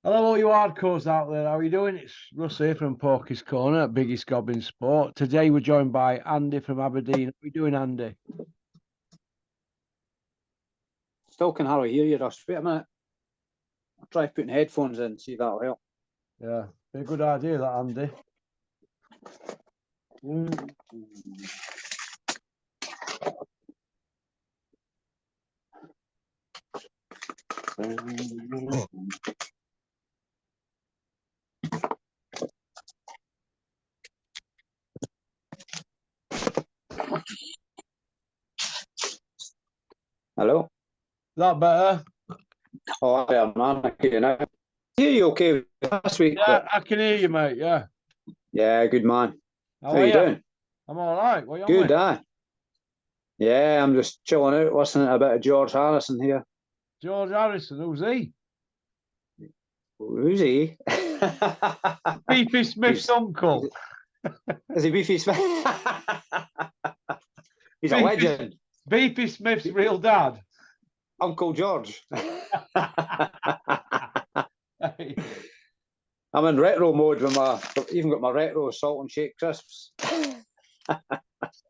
Hello, all you hardcores out there. How are you doing? It's Russ here from Porky's Corner, biggest gob in sport. Today we're joined by Andy from Aberdeen. How are you doing, Andy? Still can hardly hear you, Russ. Wait a minute. I'll try putting headphones in, see if that'll help. Yeah, be a good idea, that, Andy. Hello? That better? Oh, yeah, man. I can hear you now. Hear you okay last week? Yeah, I can hear you, mate. Yeah. Yeah, good man. How are you doing? I'm all right. What are you Good, on with? Yeah, I'm just chilling out, listening to a bit of George Harrison here. George Harrison, who's he? Who's he? Beefy Smith's uncle. Is he Beefy Smith? He's a legend. Beefy Smith's real dad. Uncle George. Hey. I'm in retro mode with I've even got my retro salt and shake crisps.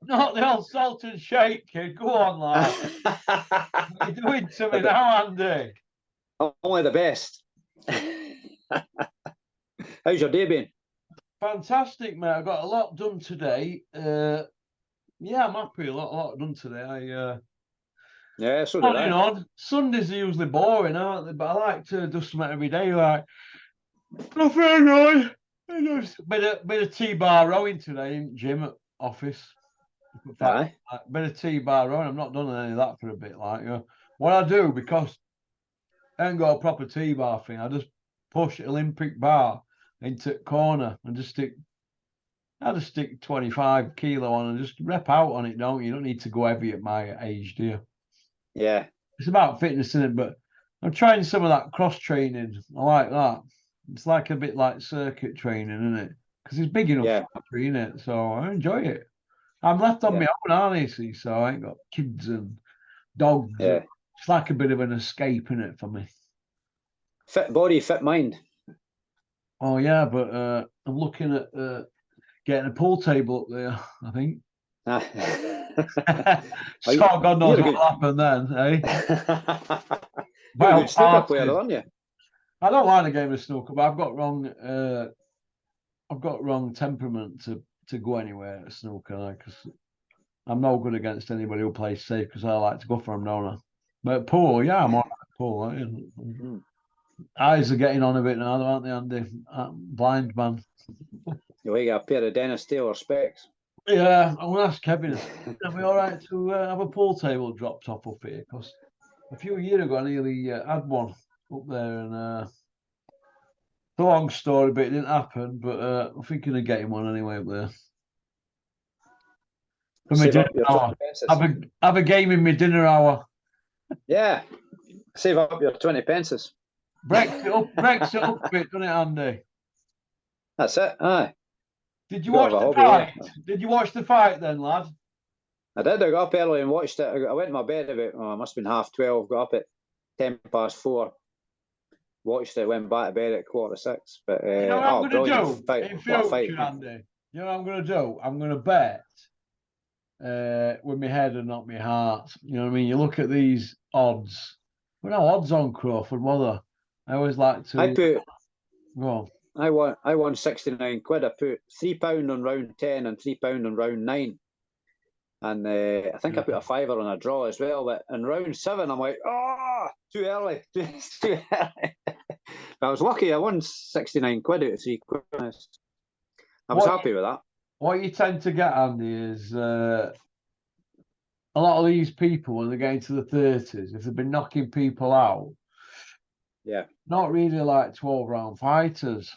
Not the old salt and shake, kid. Go on, lad. What are you doing to me now, Andy? Only the best. How's your day been? Fantastic, mate. I got a lot done today. Yeah, I'm happy. A lot done today. Yeah, so did I. On. Sundays are usually boring, aren't they? But I like to do something every day, like nothing good. Bit of T-bar rowing today in gym at office. Aye. Bit of T-bar rowing. I've not done any of that for a bit. What I do, because I ain't got a proper T-bar thing, I just push Olympic bar into corner and I just stick 25 kilo on and just rep out on it, don't you? You don't need to go heavy at my age, do you? Yeah. It's about fitness in it, but I'm trying some of that cross training. I like that. It's like a bit like circuit training, isn't it? Because it's big enough for me, innit? So I enjoy it. I'm left on my own, aren't I? See, so I ain't got kids and dogs. Yeah. It's like a bit of an escape, in it, for me. Fit body, fit mind. Oh yeah, but I'm looking at getting a pool table up there, I think. So God knows what'll happen then, eh? You're a good snooker player, aren't you? I don't like the game of snooker, but I've got wrong temperament to go anywhere at snooker, because I'm no good against anybody who plays safe, because I like to go for them, don't I? But pool, yeah, I'm all right. Pool. Eyes are getting on a bit now, aren't they, Andy? Blind man. You like a pair of Dennis Taylor specs? Yeah, I'm going to ask Kevin, are we all right to have a pool table dropped off up here? Because a few years ago, I nearly had one up there, and it's a long story, but it didn't happen. But I'm thinking of getting one anyway up there. For my dinner hour. Have a game in my dinner hour. Yeah, save up your 20 pences. Breaks it up a bit, doesn't it, Andy? That's it, aye. Did you watch the fight? Did you watch the fight then, lad? I did. I got up early and watched it. I went to my bed about, it must have been 12:30. Got up at 4:10. Watched it, went back to bed at 5:45. But you know what I'm going to do in future, Andy? You know what I'm going to do? I'm going to bet with my head and not my heart. You know what I mean? You look at these odds. Well, no odds on Crawford, were there? I always like to. I won 69 quid. I put £3 on round 10 and £3 on round 9. And I think I put a fiver on a draw as well. But in round 7, I'm like, too early. Too early. I was lucky. I won 69 quid out of 3 quid. I was happy with that. What you tend to get, Andy, is a lot of these people, when they're getting to the 30s, if they've been knocking people out, not really like 12-round fighters.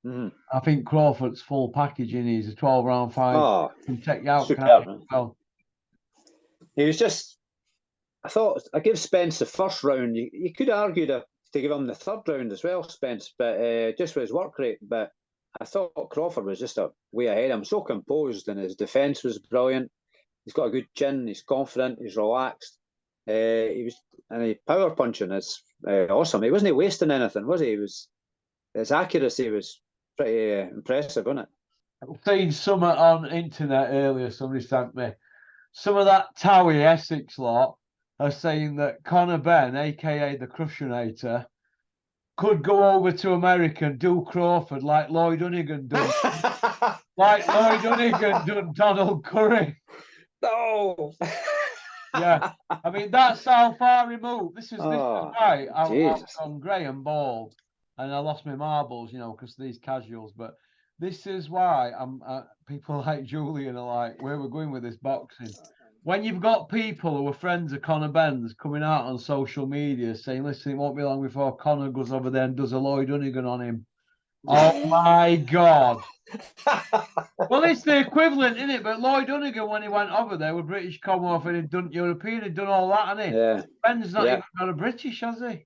I think Crawford's full packaging. He's a 12-round fighter. Can take you out. Well, he was just. I thought I give Spence the first round. You could argue to give him the third round as well, Spence, but just with his work rate. But I thought Crawford was just a way ahead. I'm so composed, and his defence was brilliant. He's got a good chin. He's confident. He's relaxed. He was, and he power punching is awesome. He wasn't wasting anything, was he? His accuracy was pretty impressive, wasn't it? I've seen some on internet earlier. Somebody sent me some of that Towie Essex lot are saying that Conor Benn, aka the Crushinator, could go over to America and do Crawford like Lloyd Honeyghan done. Like Lloyd Honeyghan done Donald Curry. No. Yeah, I mean that's how far removed. This is why I was on Graham Ball and I lost my marbles, you know, because of these casuals. But this is why I'm people like Julian are like, where we're going with this boxing. When you've got people who are friends of Conor Benn's coming out on social media saying, listen, it won't be long before Conor goes over there and does a Lloyd Honeyghan on him. Oh my God. Well, it's the equivalent, isn't it? But Lloyd Honeyghan, when he went over there with British Commonwealth and he'd done European, he'd done all that, hasn't he? Yeah. Ben's not even got a British, has he?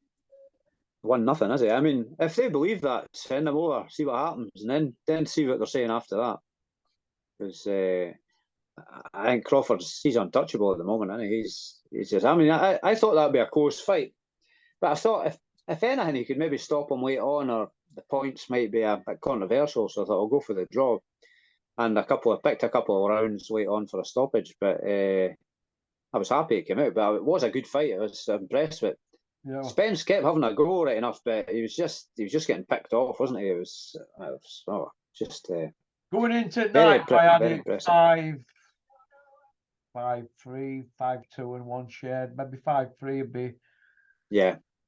1-0, has he? I mean, if they believe that, send them over, see what happens, and then see what they're saying after that. Because I think he's untouchable at the moment, isn't he? He's just. I mean, I thought that'd be a close fight, but I thought if anything, he could maybe stop him late on, or the points might be a bit controversial. So I thought I'll go for the draw, and picked a couple of rounds late on for a stoppage. But I was happy it came out. But it was a good fight. I was impressed with. Yeah. Spence kept having a go right enough, but he was just getting picked off, wasn't he? It was just going into night. I had it 5-3, 5-2, and one shared. Maybe 5-3 would be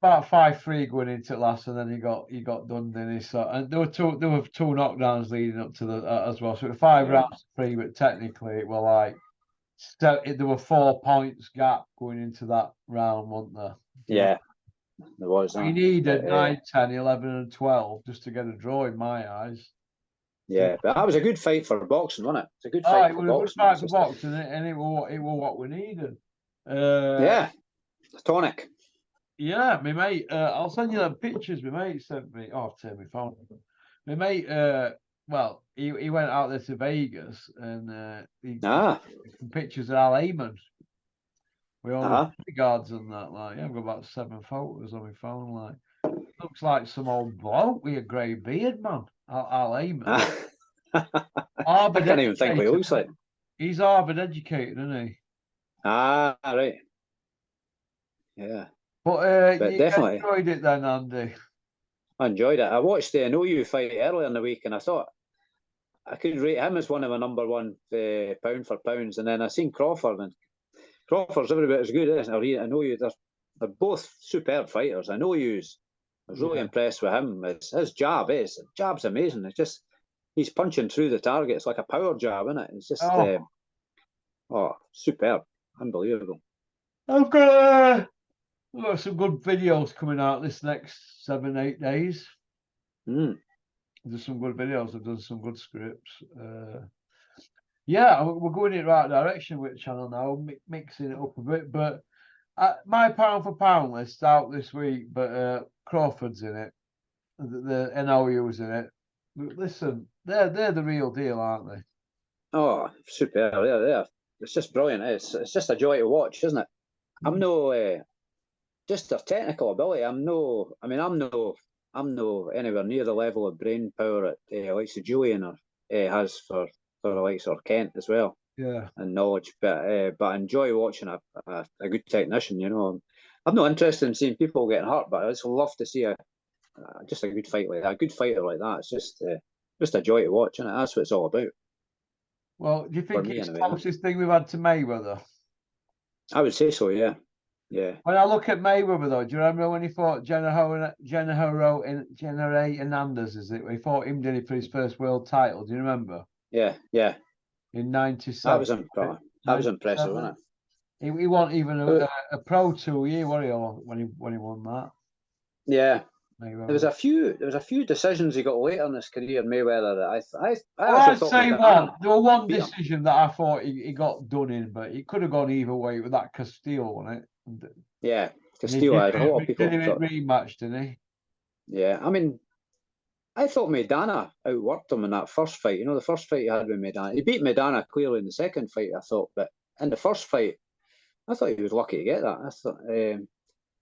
about 5-3 going into it last, and then he got done, didn't he? So and there were two knockdowns leading up to the as well. So it was 5 rounds to 3, but technically it were like there were 4 points gap going into that round, wasn't there? Yeah. There was. We needed 9, 10, 11, and 12 just to get a draw in my eyes. Yeah, but that was a good fight for boxing, wasn't it? It's a good fight for boxing. It was a good fight for boxing, and it was what we needed. Tonic. Yeah, my mate. I'll send you the pictures my mate sent me. Oh, I've turned my phone. My mate. Well, he went out there to Vegas and he took some pictures of Al Heyman. We all the guards and that. Like, I've got about 7 photos on my phone. Like, looks like some old bloke with a grey beard, man. Al Heyman. I can't even think what he looks like. He's Harvard educated, isn't he? Right. Yeah. But you definitely enjoyed it then, Andy. I enjoyed it. I watched the Inoue fight earlier in the week, and I thought I could rate him as one of my number one pound for pounds. And then I seen Crawford, and Crawford's every bit as good as Inoue. They're both superb fighters. I was really impressed with him. His jab's amazing. It's just he's punching through the target. It's like a power jab, isn't it? It's just superb, unbelievable. I've got some good videos coming out this next 7-8 days. There's some good videos. I've done some good scripts. We're going in the right direction with the channel now, mixing it up a bit. But my pound for pound list out this week, but Crawford's in it. The NOU's in it. Listen, they're the real deal, aren't they? Oh, superb! Yeah. It's just brilliant. It's just a joy to watch, isn't it? I'm no just their technical ability. I'm no anywhere near the level of brain power that likes of Julian has for the likes of Kent as well. Yeah, and knowledge, but I enjoy watching a good technician. You know, I'm not interested in seeing people getting hurt, but I just love to see just a good fight like that, a good fighter like that. It's just a joy to watch, and that's what it's all about. Well, do you think it's the closest thing we've had to Mayweather? I would say so, yeah. When I look at Mayweather, though, do you remember when he fought General Hernandez? Is it? He fought him, did he, for his first world title? Do you remember? Yeah. In '97. That was impressive, wasn't it? He wasn't even a pro 2 year, was he? Or when he won that? Yeah. Mayweather. There was a few decisions he got later in his career, Mayweather, that I'd say one. There was one decision that I thought he got done in, but he could have gone either way with that Castillo, wasn't it? Yeah, Castillo had a lot of people. He did a rematch, didn't he? Yeah, I mean, I thought Maidana outworked him in that first fight. You know, the first fight he had with Maidana. He beat Maidana clearly in the second fight, I thought, but in the first fight, I thought he was lucky to get that.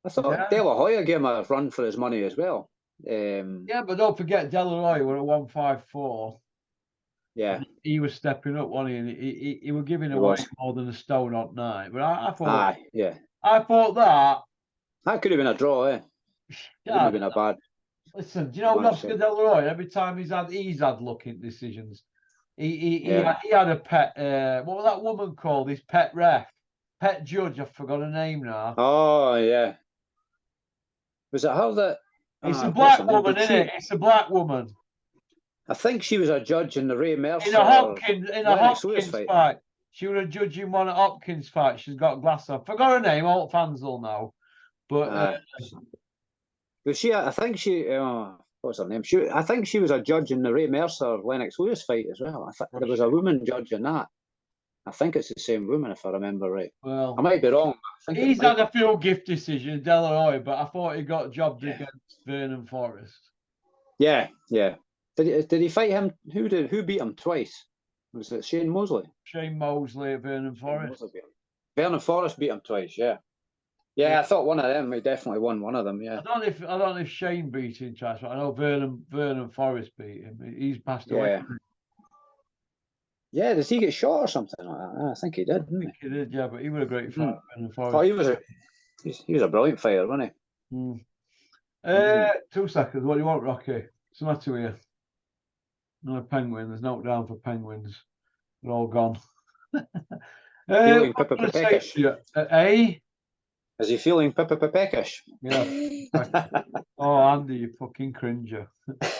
I thought De La Hoya gave him a run for his money as well. Yeah, but don't forget De La Hoya were at 154. Yeah, he was stepping up, wasn't he? And he was giving away more than a stone on night. But I thought, I thought that could have been a draw, eh? Wouldn't have been a bad. Listen, do you know Oscar De La Hoya? Every time he's had looking decisions. He had a pet. What was that woman called? His pet pet judge. I forgot her name now. Oh yeah. Was it how that? It's a black woman, isn't it? It's a black woman. I think she was a judge in the Ray Mercer in a Hopkins fight. She was a judge in one of Hopkins fight. She's got glass on. Forgot her name. All fans will know. But was she? I think she. What's her name? I think she was a judge in the Ray Mercer Lennox Lewis fight as well. There was a woman judge in that. I think it's the same woman, if I remember right. Well, I might be wrong. He's had a few gift decisions, De La Hoya, but I thought he got jobbed against Vernon Forrest. Yeah, yeah. Did he fight him? Who beat him twice? Was it Shane Mosley? Shane Mosley at Vernon Forrest. Vernon Forrest beat him twice. Yeah. Yeah, I thought one of them. He definitely won one of them. Yeah. I don't know if Shane beat him twice, but I know Vernon Forrest beat him. He's passed away. Yeah, does he get shot or something like that? I think he did. I think he did, yeah, but he was a great fighter. Oh, he was a brilliant fighter, wasn't he? 2 seconds. What do you want, Rocky? What's the matter with you? No penguin. There's no down for penguins. They're all gone. Feeling peckish. Is he feeling peckish? Yeah. Oh, Andy, you fucking cringer.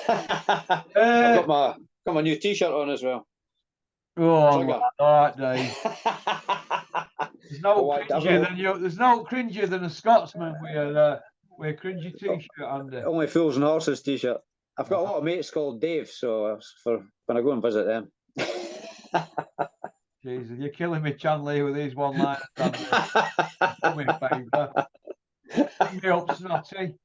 I've got my new T-shirt on as well. Oh, all right, Dave. There's no cringier than a Scotsman with a cringy T-shirt, Andy. Only fools and horses T-shirt. I've got a lot of mates called Dave, so for when I go and visit them. Jesus, you're killing me, Chanley, with these one-liners, Andy. Do me a favour. Pick me up, snotty.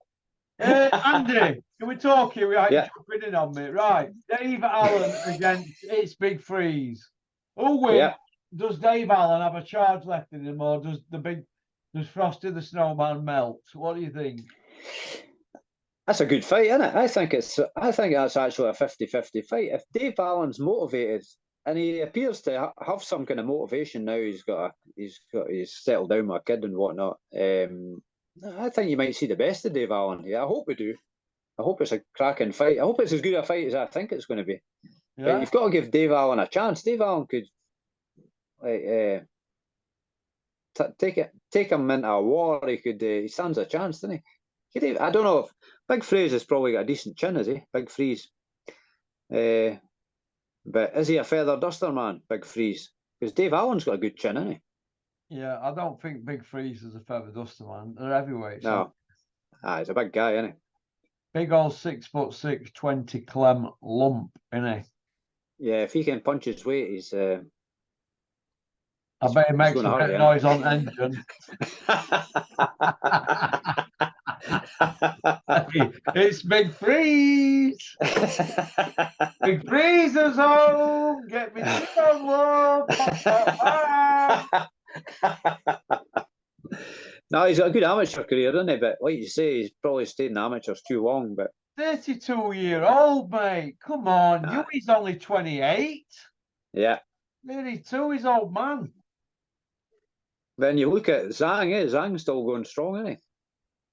Andy, can we talk here without you jumping in on me? Right, Dave Allen against It's Big Freeze. Who wins? Yeah. Does Dave Allen have a charge left in him, or does Frosty the Snowman melt? What do you think? That's a good fight, isn't it? I think that's actually a 50-50 fight. If Dave Allen's motivated, and he appears to have some kind of motivation now, he's settled down with a kid and whatnot. I think you might see the best of Dave Allen. Yeah, I hope we do. I hope it's a cracking fight. I hope it's as good a fight as I think it's going to be. Yeah. But you've got to give Dave Allen a chance. Dave Allen could take him into a war. He stands a chance, doesn't he? I don't know if Big Freeze has probably got a decent chin, is he? Big Freeze. But is he a feather duster, man? Big Freeze. Because Dave Allen's got a good chin, isn't he? Yeah, I don't think Big Freeze is a feather duster, man. They're heavyweights. No. He's a big guy, isn't he? Big old 6'6", 20 clem lump, isn't he? Yeah, if he can punch his weight, he's... I bet he makes a bit of noise on engine. It's Big Freeze. Big Freeze is home. Get me to No, he's got a good amateur career, isn't he? But like you say, he's probably stayed in the amateurs too long. But 32-year-old, mate. Come on, he's only 28. Yeah, 32. He's old man. Then you look at Zhang. Zhang's still going strong, isn't he?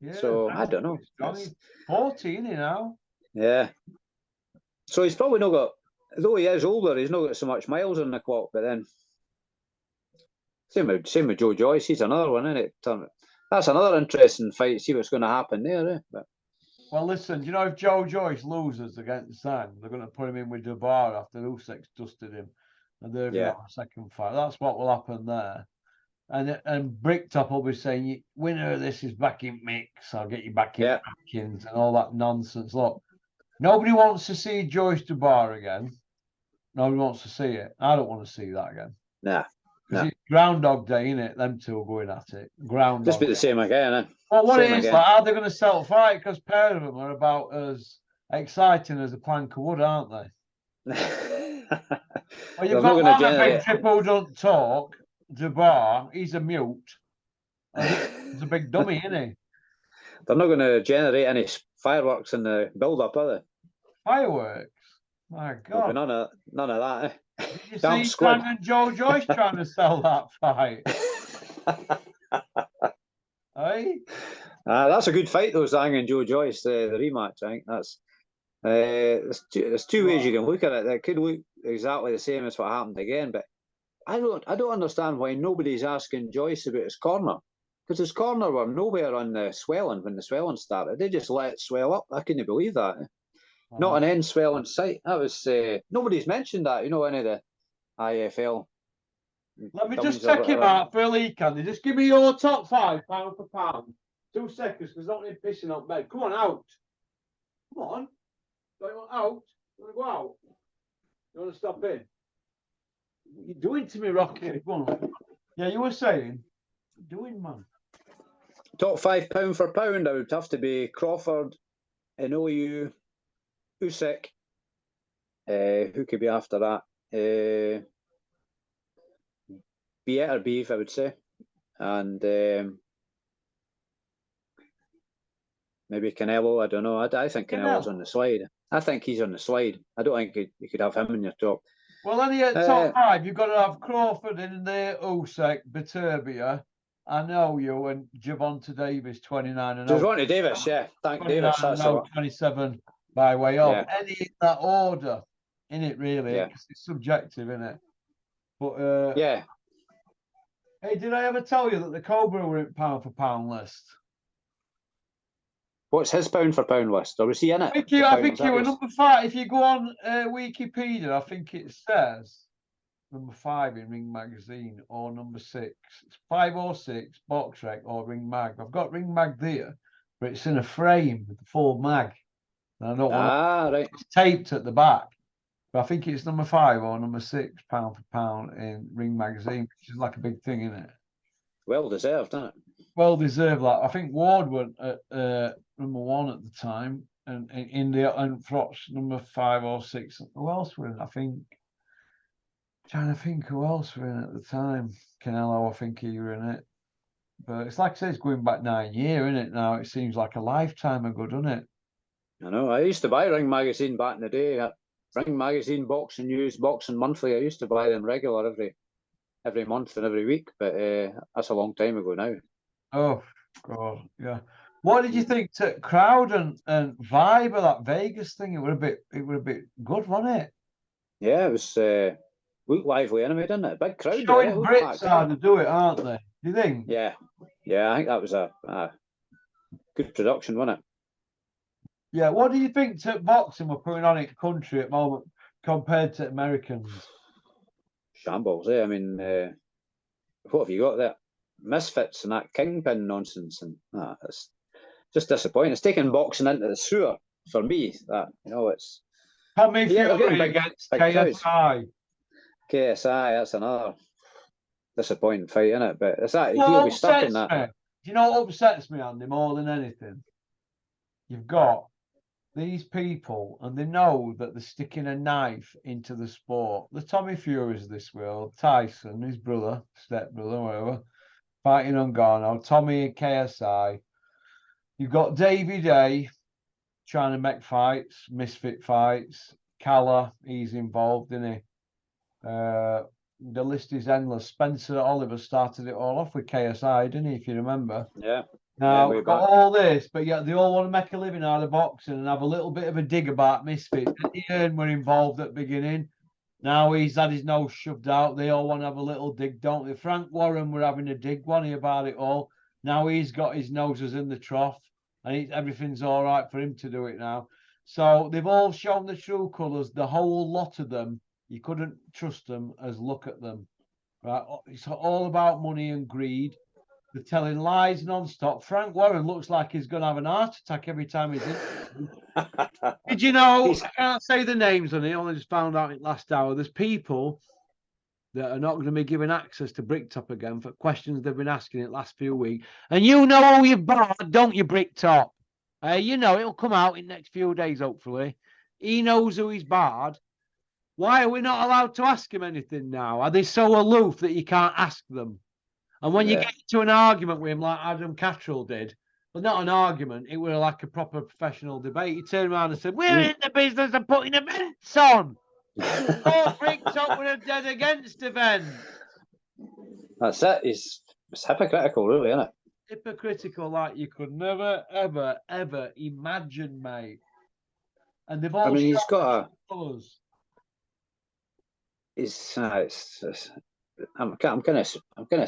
Yeah. So I don't know. He's 40, isn't he now? Yeah. So he's probably not got. Though he is older, he's not got so much miles on the clock. But then, same with Joe Joyce. He's another one, isn't it? That's another interesting fight. See what's going to happen there. But well, listen. You know, if Joe Joyce loses against Zhang, they're going to put him in with Dubar after Usyk's dusted him, and they're going to have a second fight. That's what will happen there. And Bricktop will be saying, winner of this is back in mix. I'll get you back in Atkins and all that nonsense. Look, nobody wants to see Joyce Dubar again. Nobody wants to see it. I don't want to see that again. Nah. It's Groundhog Day, innit? Them two are going at it. Groundhog. Just be the same again, eh? Well, what it is, like, how they're going to sell fight? Because pair of them are about as exciting as a plank of wood, aren't they? Well, you've got one big triple don't talk. Dubar, he's a mute. He's a big dummy, isn't he? They're not going to generate any fireworks in the build-up, are they? Fireworks? My There'll be God. none of that, eh? Did you Damn see squid. Tang and Joe Joyce trying to sell that fight? Hey? That's a good fight, though, Zhang and Joe Joyce, the rematch. I think that's there's two ways you can look at it. That could look exactly the same as what happened again, but I don't understand why nobody's asking Joyce about his corner, because his corner were nowhere on the swelling when the swelling started. They just let it swell up. I couldn't believe that. Not an end swelling site. That was nobody's mentioned that. You know, any of the IFL. Let me just check him out for a leak, Andy. Just give me your top 5 pound for pound. 2 seconds, because I don't need pissing on bed. Come on, out. Come on. Don't you want out? You want to go out? You want to stop in? What are you doing to me, Rocky? Come on. Yeah, you were saying. What are you doing, man? Top 5 pound for pound, I would have to be Crawford, Inoue, Usyk. Who could be after that? Better beef, I would say, and maybe Canelo. I don't know. I think Canelo's on the slide. I think he's on the slide. I don't think you could have him in your top. Well, any top 5, you've got to have Crawford in there, Usyk, Beterbiev, I know you, and Gervonta Davis, 29 and 0. Gervonta Davis, yeah. Thank Davis. That's 27 by way of. Yeah. Any in that order, in it really, because it's subjective, isn't it? But yeah. Hey, did I ever tell you that the Cobra were in pound for pound list? What's his pound for pound list? Or was he in it? I think you were number 5. If you go on Wikipedia, I think it says number 5 in Ring Magazine or number 6. It's 5 or 6, Box Rec or Ring Mag. I've got Ring Mag there, but it's in a frame with the full mag. And I don't want right. It's taped at the back. But I think it's number 5 or number 6 pound for pound in Ring Magazine, which is like a big thing, isn't it? Well deserved, isn't it? Well deserved. Like I think Ward went at number 1 at the time, and India and Thrott's number 5 or 6. Who else were in? I think. Trying to think who else were in at the time. Canelo, I think he were in it. But it's like I say, it's going back 9 years, isn't it? Now it seems like a lifetime ago, doesn't it? I know. I used to buy Ring Magazine back in the day. Ring Magazine, Boxing News, Boxing Monthly. I used to buy them regular every month and every week, but that's a long time ago now. Oh God, yeah. What did you think to crowd and vibe of that Vegas thing? It would a bit good, wasn't it? Yeah, it was looked lively anyway, didn't it? Big crowd. Showing Brits how to do it, aren't they? Do you think? Yeah, I think that was a good production, wasn't it? Yeah. What do you think to boxing we're putting on in country at the moment compared to Americans? Shambles, eh? I mean, what have you got there? Misfits and that kingpin nonsense, and it's just disappointing. It's taking boxing into the sewer for me. That it's. Tommy Fury against KSI. KSI, that's another disappointing fight, isn't it? But it's that he'll be stuck in that. Do you know what upsets me, Andy, more than anything? You've got these people, and they know that they're sticking a knife into the sport. The Tommy Furies of this world, Tyson, his brother, stepbrother, whatever, fighting on Garno, Tommy and KSI. You've got Davey Day trying to make fights, misfit fights. Calla, he's involved, isn't he? The list is endless. Spencer Oliver started it all off with KSI, didn't he? If you remember. Yeah. Now we've got all this, but yet they all want to make a living out of boxing and have a little bit of a dig about misfits. Eddie Hearn were involved at the beginning. Now he's had his nose shoved out. They all want to have a little dig, don't they? Frank Warren were having a dig, wasn't he, about it all? Now he's got his noses in the trough, and everything's all right for him to do it now. So they've all shown the true colours. The whole lot of them, you couldn't trust them as look at them. Right? It's all about money and greed. They're telling lies non-stop. Frank Warren looks like he's going to have an heart attack every time he's in. Did you know? I can't say the names on it. I only just found out it last hour. There's people that are not going to be given access to Bricktop again for questions they've been asking it last few weeks. And you know who you've barred, don't you, Bricktop? You know it'll come out in the next few days, hopefully. He knows who he's barred. Why are we not allowed to ask him anything now? Are they so aloof that you can't ask them? And when you get into an argument with him like Adam Cattrall did, well, not an argument, it was like a proper professional debate. He turned around and said, "We're in the business of putting events on. All bricks up with a dead against event." That's it. It's hypocritical, really, isn't it? Hypocritical like you could never, ever, ever imagine, mate. And they've all. I mean, he's got colours. I'm kind of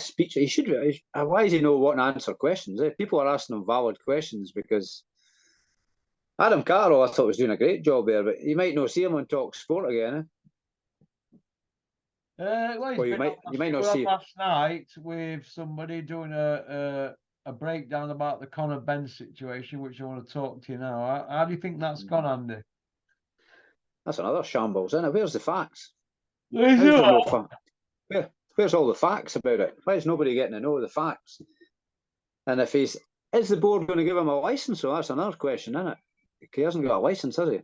speechless. He should. Why does he know what to answer questions? People are asking him valid questions because Adam Carroll, I thought, was doing a great job there, but you might not see him on Talk Sport again. Well, you might not see last night with somebody doing a breakdown about the Conor Benn situation, which I want to talk to you now. How do you think that's gone, Andy? That's another shambles, isn't it? Where's the facts? Where's all the facts about it? Why is nobody getting to know the facts? And if is the board going to give him a license? So that's another question, isn't it? He hasn't got a license, has he?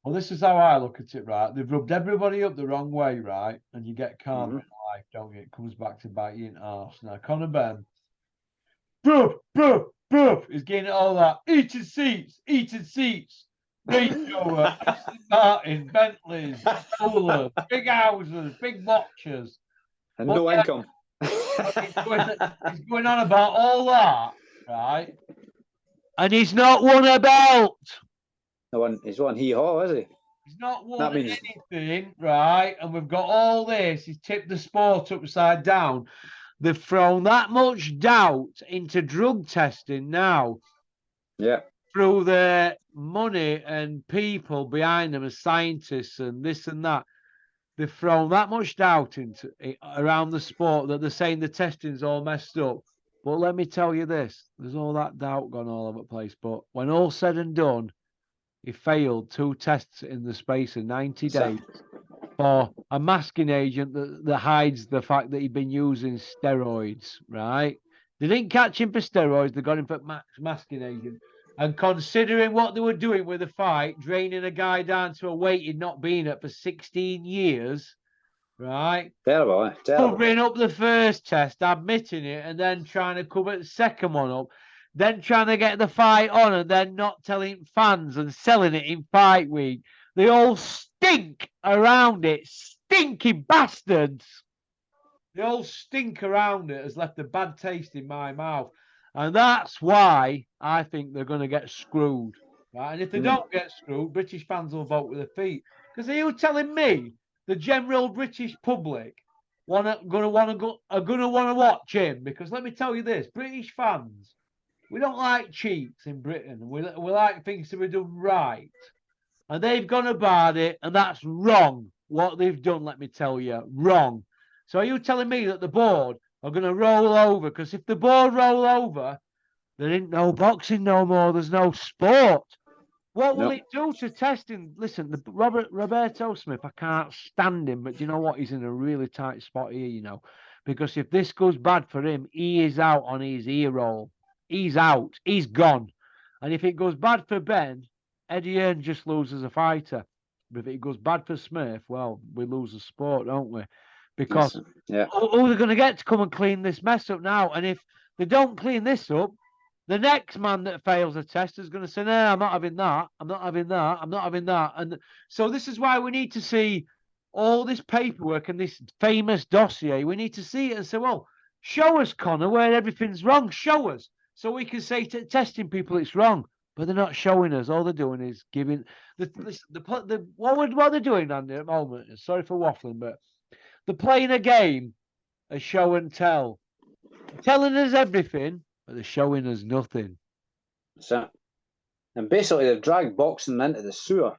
Well, this is how I look at it, right? They've rubbed everybody up the wrong way, right? And you get karma in life, don't you? It comes back to bite you in the arse. Now, Conor Benn, he's getting all that. Eating seats. Range Rover, Aston Martin, Bentleys, Coolers, big houses, big watches. And no income. He's going on about all that, right? And he's not won a belt. He's won hee-haw, is he? He's not won anything, right? And we've got all this. He's tipped the sport upside down. They've thrown that much doubt into drug testing now. Yeah. Through their money and people behind them as scientists and this and that. They've thrown that much doubt into around the sport that they're saying the testing's all messed up. But let me tell you this, there's all that doubt gone all over the place. But when all's said and done, he failed 2 tests in the space of 90 days for a masking agent that hides the fact that he'd been using steroids, right? They didn't catch him for steroids, they got him for masking agent. And considering what they were doing with the fight, draining a guy down to a weight he'd not been at for 16 years, right? Terrible. Covering up the first test, admitting it, and then trying to cover the second one up, then trying to get the fight on, and then not telling fans and selling it in fight week. They all stink around it. Stinky bastards. The whole stink around it has left a bad taste in my mouth. And that's why I think they're going to get screwed. Right? And if they don't get screwed, British fans will vote with their feet. Because are you telling me the general British public are going to want to watch him? Because let me tell you this, British fans, we don't like cheats in Britain. We like things to be done right. And they've gone about it, and that's wrong. What they've done, let me tell you, wrong. So are you telling me that the board are going to roll over? Because if the board roll over, there ain't no boxing no more. There's no sport. What will it do to testing? Listen, Roberto Smith, I can't stand him, but do you know what? He's in a really tight spot here, you know. Because if this goes bad for him, he is out on his ear roll. He's out. He's gone. And if it goes bad for Ben, Eddie Hearn just loses a fighter. But if it goes bad for Smith, well, we lose the sport, don't we? Because they're going to get to come and clean this mess up now. And if they don't clean this up, the next man that fails a test is going to say, no, I'm not having that. I'm not having that. I'm not having that. And so this is why we need to see all this paperwork and this famous dossier. We need to see it and say, well, show us, Conor, where everything's wrong. Show us. So we can say to testing people it's wrong. But they're not showing us. All they're doing is giving what they're doing, Andy, at the moment. Sorry for waffling, but they're playing a game, a show and tell. They're telling us everything, but they're showing us nothing. So, and basically they've dragged boxing into the sewer.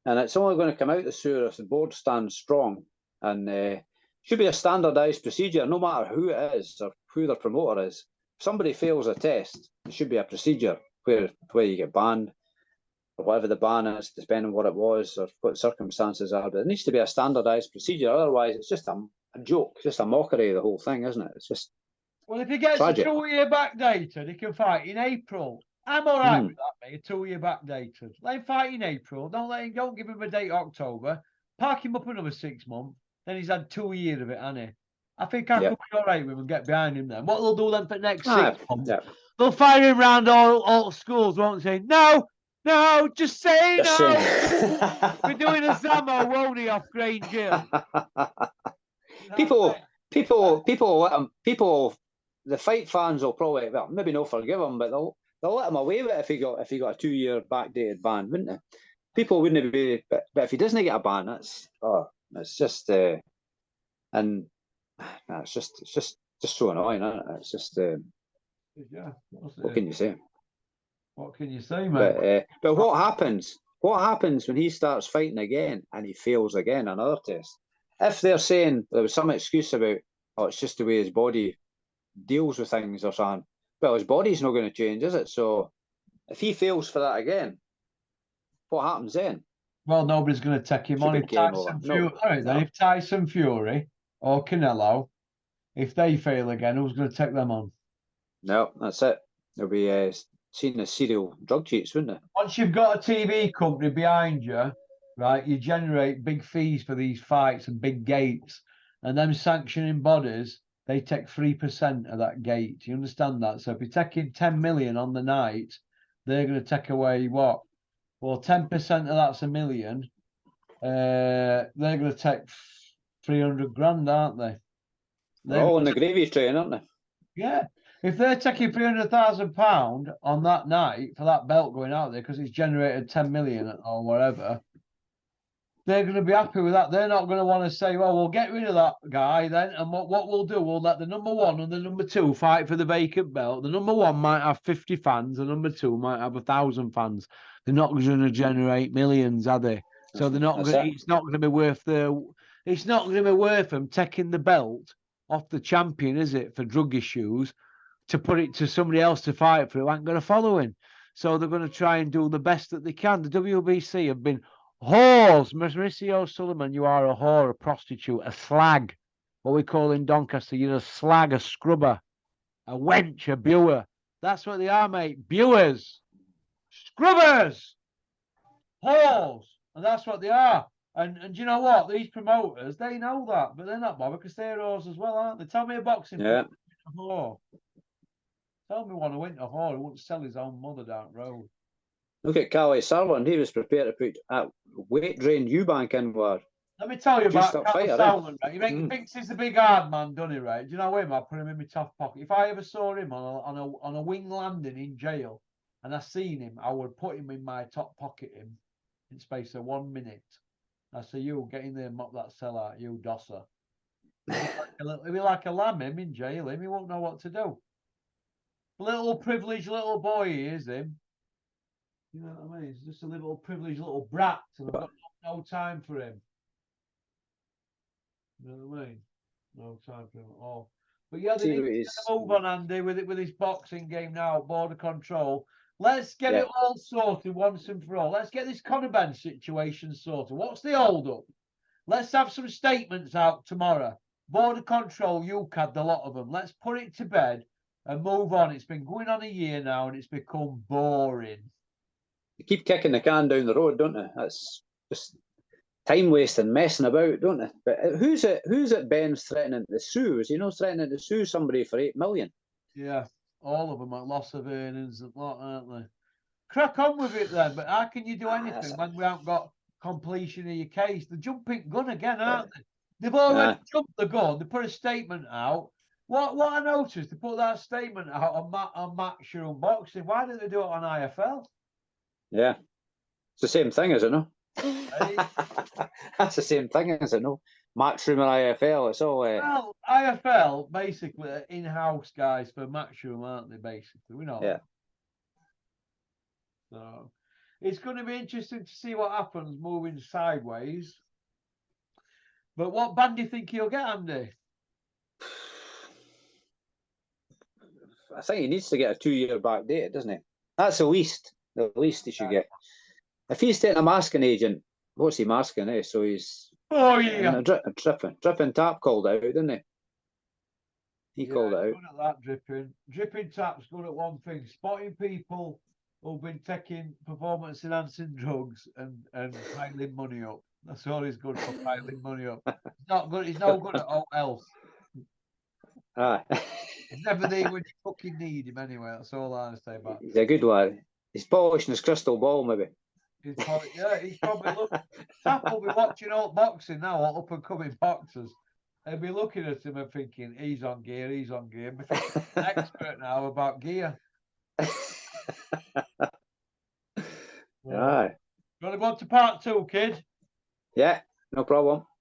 And it's only going to come out the sewer if the board stands strong. And should be a standardised procedure, no matter who it is or who their promoter is. If somebody fails a test, there should be a procedure where you get banned, or whatever the ban is, depending on what it was or what circumstances are. But there needs to be a standardised procedure. Otherwise, it's just a joke, just a mockery of the whole thing, isn't it? It's just if he gets tragic. A 2-year backdated, he can fight in April. I'm all right with that, mate. A 2-year backdated. Let him fight in April. Don't give him a date October. Park him up another 6 months. Then he's had 2 years of it, hasn't he? I think I could be all right with him and get behind him then. What they'll do then for next 6 months, Yeah. they'll fire him round all schools, won't they? No, just say Just no. saying. We're doing a Zammo, won't he, off Grange Hill? People, the fight fans will probably, well, maybe not forgive him, but they'll let him away with it if he got a 2-year backdated ban, wouldn't they? People wouldn't be, but if he doesn't get a ban, it's just and it's just so annoying, isn't it? It's just what can you say? What can you say, mate? But what happens? What happens when he starts fighting again and he fails again another test? If they're saying there was some excuse about, oh, it's just the way his body deals with things or something, well, his body's not going to change, is it? So if he fails for that again, what happens then? Well, nobody's going to take him on. If Tyson Fury or Canelo, if they fail again, who's going to take them on? No, that's it. They'll be seen as serial drug cheats, wouldn't they? Once you've got a TV company behind you, right, you generate big fees for these fights and big gates, and them sanctioning bodies, they take 3% of that gate. You understand that? So if you're taking 10 million on the night, they're going to take away what? Well, 10% of that's $1 million. They're going to take 300 grand, aren't they? They're all in the gravy train, aren't they? Yeah. If they're taking £300,000 on that night for that belt going out there because it's generated 10 million or whatever, they're going to be happy with that. They're not going to want to say, well, we'll get rid of that guy then. And what we'll do, we'll let the number 1 and the number 2 fight for the vacant belt. The number 1 might have 50 fans. The number 2 might have 1,000 fans. They're not going to generate millions, are they? So they're not going. It's not going to be worth It's not going to be worth them taking the belt off the champion, is it, for drug issues, to put it to somebody else to fight for who ain't going to follow him. So they're going to try and do the best that they can. The WBC have been whores. Mauricio Sullivan, you are a whore, a prostitute, a slag. What we call in Doncaster, you're a slag, a scrubber, a wench, a bewer. That's what they are, mate. Bewers, scrubbers, whores. And that's what they are. And you know what? These promoters, they know that, but they're not bothered because they're whores as well, aren't they? Tell me a boxing whore. Tell me one who went to whore who wouldn't sell his own mother down the road. Look at Cali Sarland. He was prepared to put a weight drained Eubank in where. Let me tell you about Cali Sarland, right? He thinks he's the big hard man, doesn't he, right? Do you know him? I put him in my top pocket. If I ever saw him on a wing landing in jail and I seen him, I would put him in my top pocket in space of 1 minute. I say, you get in there and mop that cell out, you dosser. He'll be like a lamb, him in jail. He won't know what to do. Little privileged little boy, he is him. You know what I mean? He's just a little privileged little brat, and I've got no time for him. You know what I mean? No time for him at all. But yeah, they need to move on, Andy, with his boxing game now, border control. Let's get it all sorted once and for all. Let's get this Conor Benn situation sorted. What's the hold up? Let's have some statements out tomorrow. Border control, UCAD, the lot of them. Let's put it to bed and move on. It's been going on a year now and it's become boring. They keep kicking the can down the road, don't they? That's just time wasting, messing about, don't they? But who's it Ben's threatening to sue? Is he not threatening to sue somebody for 8 million? Yeah, all of them at loss of earnings and what, aren't they? Crack on with it then, but how can you do anything when we haven't got completion of your case? The jumping gun again, aren't they? They've already jumped the gun. They put a statement out. What I noticed, they put that statement out on Matchroom Boxing. Why didn't they do it on IFL? Yeah, it's the same thing, is it no? Hey. That's the same thing, is it no? Matchroom and IFL, it's all. Well, IFL basically are in-house guys for Matchroom, aren't they? Basically, we know. Yeah. So it's going to be interesting to see what happens moving sideways. But what ban do you think he'll get, Andy? I think he needs to get a 2-year back date, doesn't he? That's the least he should get. If he's taking a masking agent, what's he masking, eh? So he's a dripping tap called it out, didn't he? He called it out. Good at that dripping tap's good at one thing: spotting people who've been taking performance enhancing drugs and piling money up. That's all he's good for, piling money up. He's not good. He's no good at all else. Ah. He's never there when you fucking need him anyway. That's all I say about He's a good one. He's polishing his crystal ball, maybe. he's probably Tap will be watching old boxing now, all up and coming boxers. They'll be looking at him and thinking, he's on gear, because he's an expert now about gear. Aye. You want to go on to part 2, kid? Yeah, no problem.